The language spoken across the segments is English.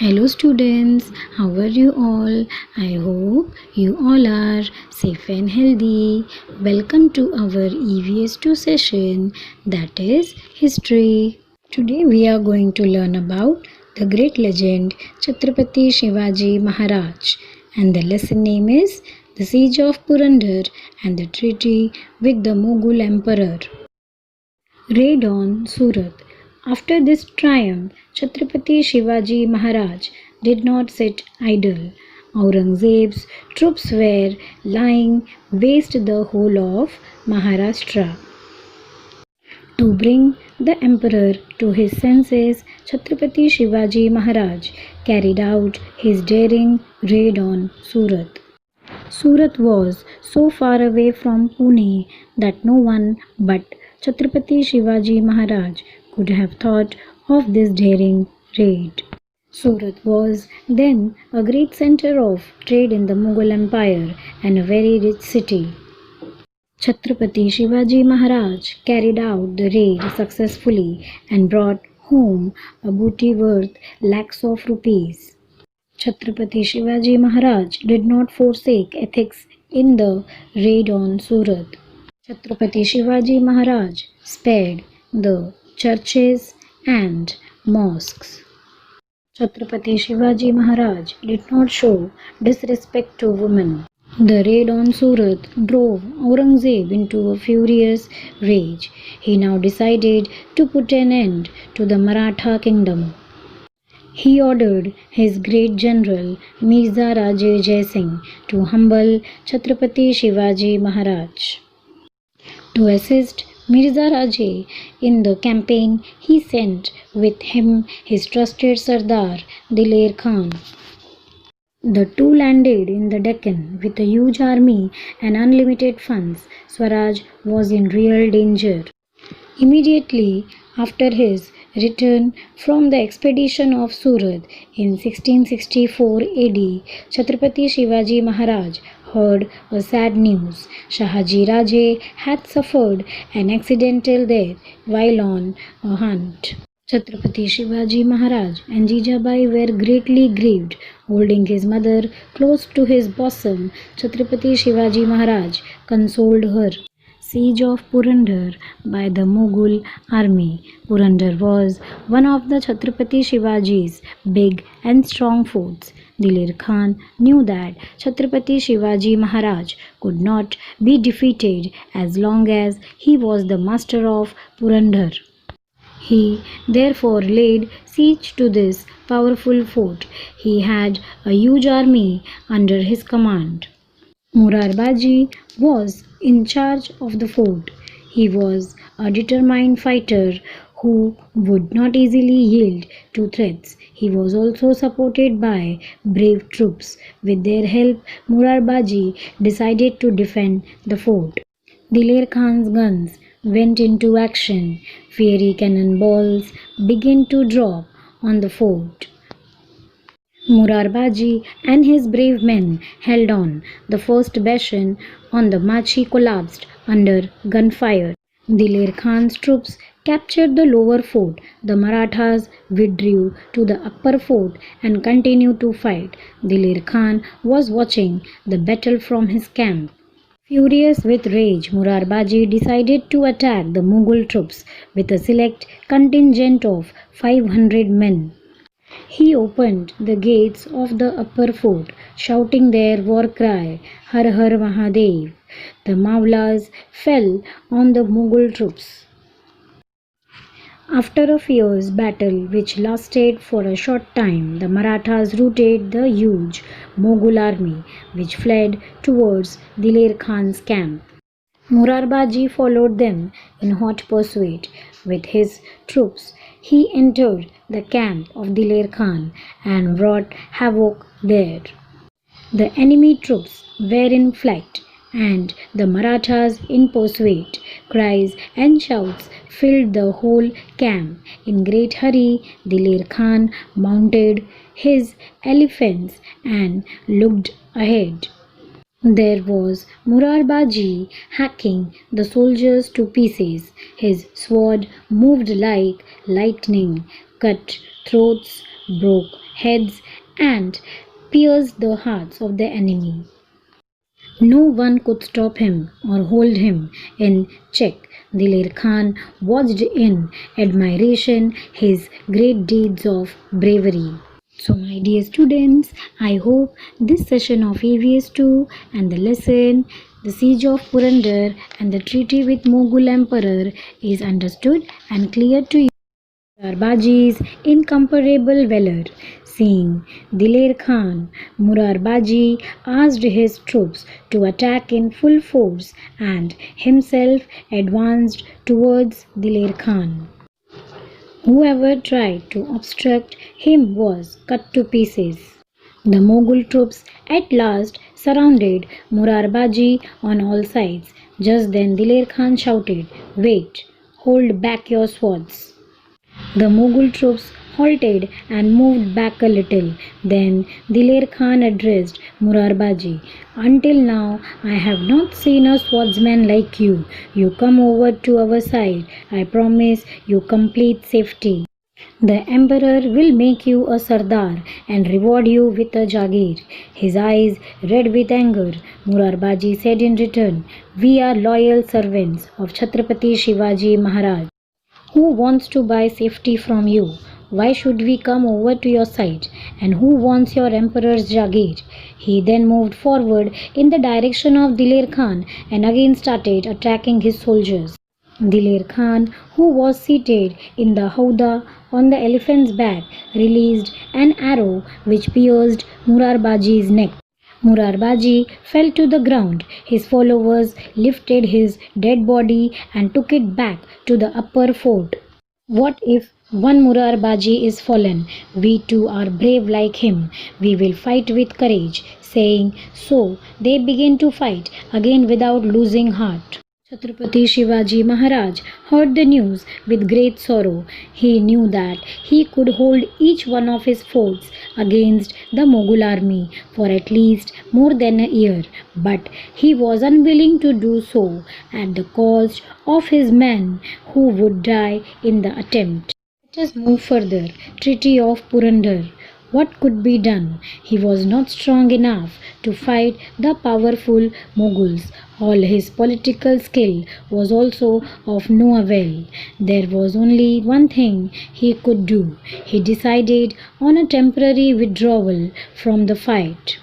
Hello students, how are you all? I hope you all are safe and healthy. Welcome to our EVS2 session, that is history. Today we are going to learn about the great legend Chhatrapati Shivaji Maharaj, and the lesson name is The Siege of Purandar and the Treaty with the Mughal Emperor. Raid on Surat. After this triumph, Chhatrapati Shivaji Maharaj did not sit idle. Aurangzeb's troops were lying waste the whole of Maharashtra. To bring the emperor to his senses, Chhatrapati Shivaji Maharaj carried out his daring raid on Surat. Surat was so far away from Pune that no one but Chhatrapati Shivaji Maharaj could have thought of this daring raid. Surat was then a great center of trade in the Mughal Empire and a very rich city. Chhatrapati Shivaji Maharaj carried out the raid successfully and brought home a booty worth lakhs of rupees. Chhatrapati Shivaji Maharaj did not forsake ethics in the raid on Surat. Chhatrapati Shivaji Maharaj spared the churches and mosques. Chhatrapati Shivaji Maharaj did not show disrespect to women. The raid on Surat drove Aurangzeb into a furious rage. He now decided to put an end to the Maratha kingdom. He ordered his great general Mirza Raje Jai Singh to humble Chhatrapati Shivaji Maharaj. To assist Mirza Raje in the campaign, he sent with him his trusted Sardar Diler Khan. The two landed in the Deccan with a huge army and unlimited funds. Swaraj was in real danger. Immediately after his return from the expedition of Surat in 1664 AD, Chhatrapati Shivaji Maharaj heard a sad news. Shahaji Raje had suffered an accidental death while on a hunt. Chhatrapati Shivaji Maharaj and Jijabai were greatly grieved. Holding his mother close to his bosom, Chhatrapati Shivaji Maharaj consoled her. Siege of Purandar by the Mughal army. Purandar was one of the Chhatrapati Shivaji's big and strong forts. Diler Khan knew that Chhatrapati Shivaji Maharaj could not be defeated as long as he was the master of Purandar. He therefore laid siege to this powerful fort. He had a huge army under his command. Morarbaji was in charge of the fort. He was a determined fighter who would not easily yield to threats. He was also supported by brave troops. With their help, Morarbaji decided to defend the fort. Diler Khan's guns went into action. Fiery cannonballs began to drop on the fort. Morarbaji and his brave men held on. The first bastion on the Machi collapsed under gunfire. Diler Khan's troops captured the lower fort. The Marathas withdrew to the upper fort and continued to fight. Diler Khan was watching the battle from his camp. Furious with rage, Morarbaji decided to attack the Mughal troops with a select contingent of 500 men. He opened the gates of the upper fort, shouting their war cry, Har Har Mahadev. The Mawlas fell on the Mughal troops. After a fierce battle which lasted for a short time, the Marathas routed the huge Mughal army which fled towards Diler Khan's camp. Morarbaji followed them in hot pursuit. With his troops, he entered the camp of Diler Khan and wrought havoc there. The enemy troops were in flight and the Marathas in pursuit. Cries and shouts filled the whole camp. In great hurry, Diler Khan mounted his elephants and looked ahead. There was Morarbaji hacking the soldiers to pieces. His sword moved like lightning, cut throats, broke heads and pierced the hearts of the enemy. No one could stop him or hold him in check. Diler Khan watched in admiration his great deeds of bravery. So, my dear students, I hope this session of EVS 2 and the lesson The Siege of Purandar and the Treaty with Mughal Emperor is understood and clear to you. Murarbaji's incomparable valor. Seeing Diler Khan, Murarbaji asked his troops to attack in full force and himself advanced towards Diler Khan. Whoever tried to obstruct him was cut to pieces. The Mughal troops at last surrounded Murarbaji on all sides. Just then Diler Khan shouted, "Wait, hold back your swords." The Mughal troops halted and moved back a little. Then Diler Khan addressed Murarbaji, "Until now I have not seen a swordsman like you. You come over to our side. I promise you complete safety. The emperor will make you a sardar and reward you with a jagir." His eyes red with anger, Murarbaji said in return, "We are loyal servants of Chhatrapati Shivaji Maharaj. Who wants to buy safety from you? Why should we come over to your side? And who wants your emperor's jagir?" He then moved forward in the direction of Diler Khan and again started attacking his soldiers. Diler Khan, who was seated in the howdah on the elephant's back, released an arrow which pierced Murarbaji's neck. Murarbaji fell to the ground. His followers lifted his dead body and took it back to the upper fort. What if one Murarbaji is fallen? We too are brave like him. We will fight with courage. Saying so, they began to fight again without losing heart. Chhatrapati Shivaji Maharaj heard the news with great sorrow. He knew that he could hold each one of his forts against the Mughal army for at least more than a year, but he was unwilling to do so at the cost of his men who would die in the attempt. Let us move further. Treaty of Purandar. What could be done? He was not strong enough to fight the powerful Mughals. All his political skill was also of no avail. There was only one thing he could do. He decided on a temporary withdrawal from the fight.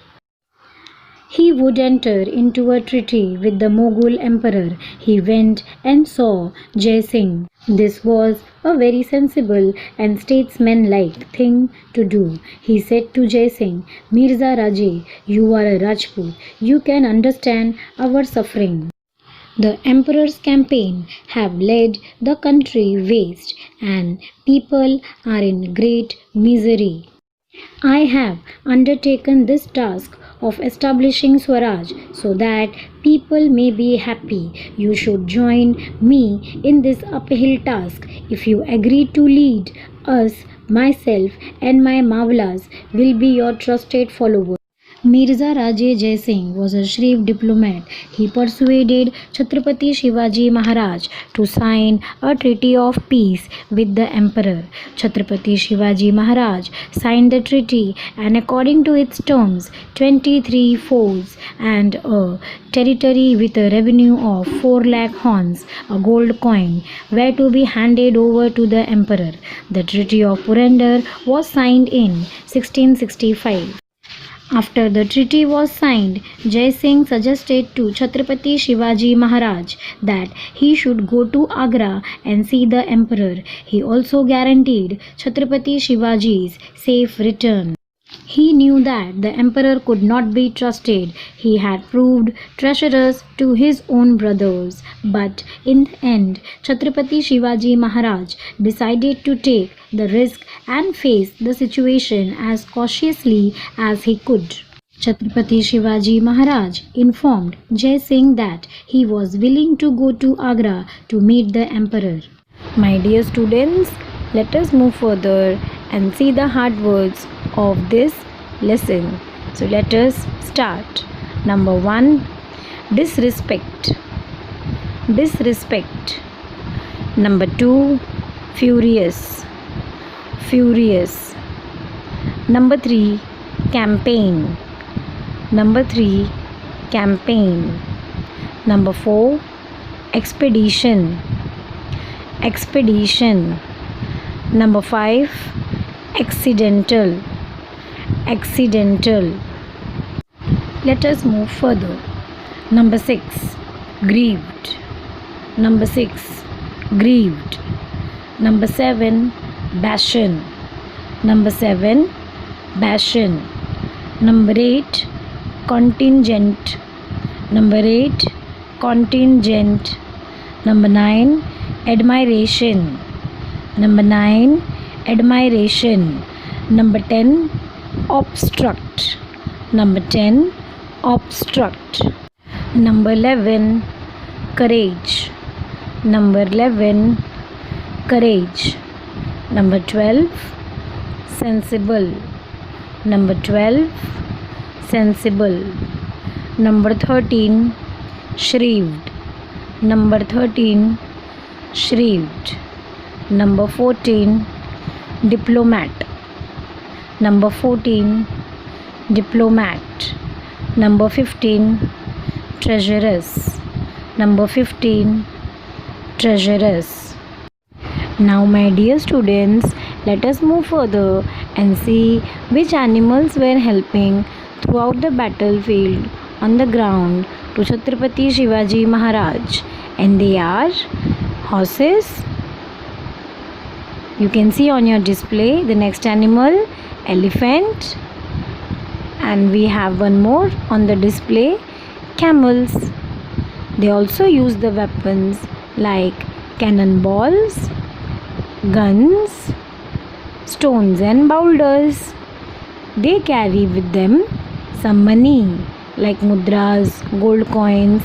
He would enter into a treaty with the Mughal emperor. He went and saw Jai Singh. This was a very sensible and statesmanlike thing to do. He said to Jai Singh, "Mirza Raje, you are a Rajput. You can understand our suffering. The emperor's campaign have led the country waste and people are in great misery. I have undertaken this task of establishing Swaraj so that people may be happy. You should join me in this uphill task. If you agree to lead us, myself and my Mavlas will be your trusted followers." Mirza Raje Jai Singh was a shrewd diplomat. He persuaded Chhatrapati Shivaji Maharaj to sign a treaty of peace with the emperor. Chhatrapati Shivaji Maharaj signed the treaty, and according to its terms, 23 forts and a territory with a revenue of 4 lakh horns, a gold coin, were to be handed over to the emperor. The Treaty of Purandar was signed in 1665. After the treaty was signed, Jai Singh suggested to Chhatrapati Shivaji Maharaj that he should go to Agra and see the emperor. He also guaranteed Chhatrapati Shivaji's safe return. He knew that the emperor could not be trusted. He had proved treacherous to his own brothers. But in the end, Chhatrapati Shivaji Maharaj decided to take the risk and face the situation as cautiously as he could. Chhatrapati Shivaji Maharaj informed Jai Singh that he was willing to go to Agra to meet the emperor. My dear students, let us move further and see the hard words of this lesson. So let us start. Number 1, disrespect. Disrespect. Number 2, furious. Furious. Number 3, campaign. Number 3, campaign. Number 4, expedition. Expedition. Number 5, accidental. Accidental. Let us move further. Number 6, grieved. Number 6, grieved. Number 7, passion. Number 7, passion. Number 8, contingent. Number 8, contingent. Number 9, admiration. Number 9, admiration. Number 10, obstruct. Number 10, obstruct. Number 11, courage. Number 11, courage. Number 12, sensible. Number 12, sensible. Number 13, shrewd. Number 13, shrewd. Number 14, diplomat. Number 14, diplomat. Number 15, treasurers. Number 15, treasurers. Now my dear students, let us move further and see which animals were helping throughout the battlefield on the ground to Chhatrapati Shivaji Maharaj, and they are horses. You can see on your display the next animal, elephant, and we have one more on the display, camels. They also use the weapons like cannonballs, guns, stones and boulders. They carry with them some money like mudras, gold coins,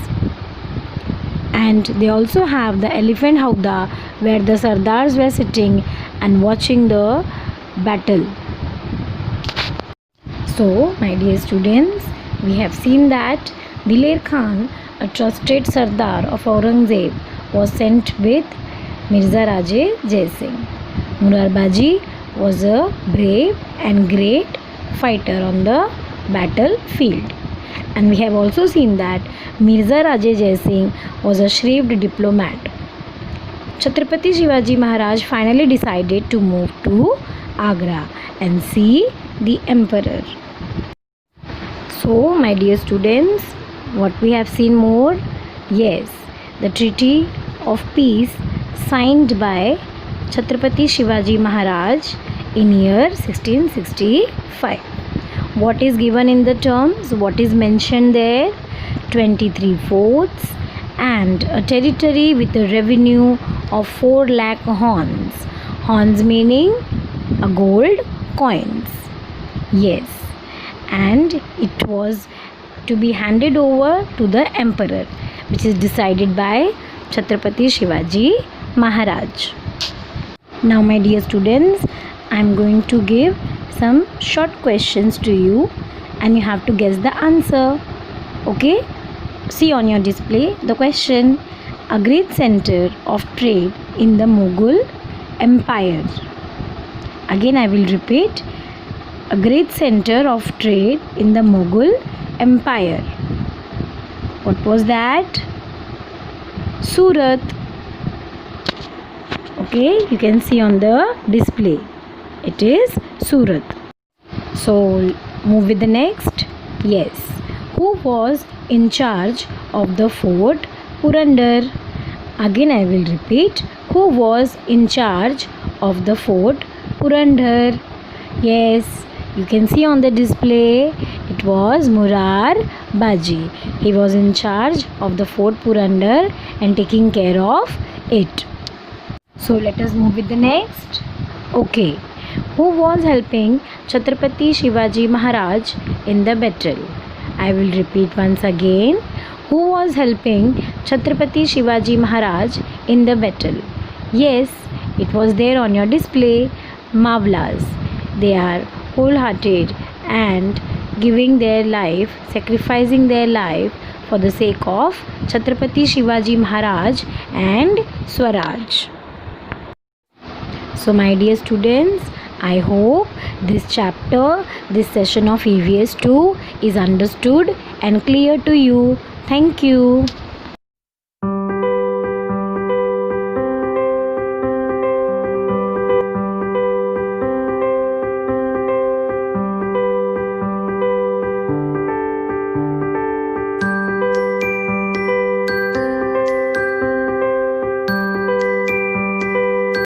and they also have the elephant howdah where the sardars were sitting and watching the battle. So my dear students, we have seen that Diler Khan, a trusted sardar of Aurangzeb, was sent with Mirza Raje Jai Singh. Murarbaji was a brave and great fighter on the battlefield. And we have also seen that Mirza Raje Jai Singh was a shrewd diplomat. Chhatrapati Shivaji Maharaj finally decided to move to Agra and see the emperor. So my dear students, what we have seen more? Yes, the Treaty of Peace signed by Chhatrapati Shivaji Maharaj in year 1665. What is given in the terms? What is mentioned there? 23/4 and a territory with a revenue of 4 lakh horns. Horns meaning a gold coins. Yes, and it was to be handed over to the emperor, which is decided by Chhatrapati Shivaji Maharaj. Now my dear students, I am going to give some short questions to you and you have to guess the answer. Okay? See on your display the question. A great center of trade in the Mughal Empire. Again I will repeat. A great center of trade in the Mughal Empire. What was that? Surat. Okay, you can see on the display. It is Surat. So move with the next. Yes. Who was in charge of the fort Purandar? Again I will repeat. Who was in charge of the fort Purandar? Yes, you can see on the display. It was Murarbaji. He was in charge of the fort Purandar and taking care of it. So let us move with the next. Okay. Who was helping Chhatrapati Shivaji Maharaj in the battle? I will repeat once again. Who was helping Chhatrapati Shivaji Maharaj in the battle? Yes, it was there on your display. Mavlas. They are wholehearted and giving their life, sacrificing their life for the sake of Chhatrapati Shivaji Maharaj and Swaraj. So my dear students, I hope this chapter, this session of EVS 2 is understood and clear to you. Thank you.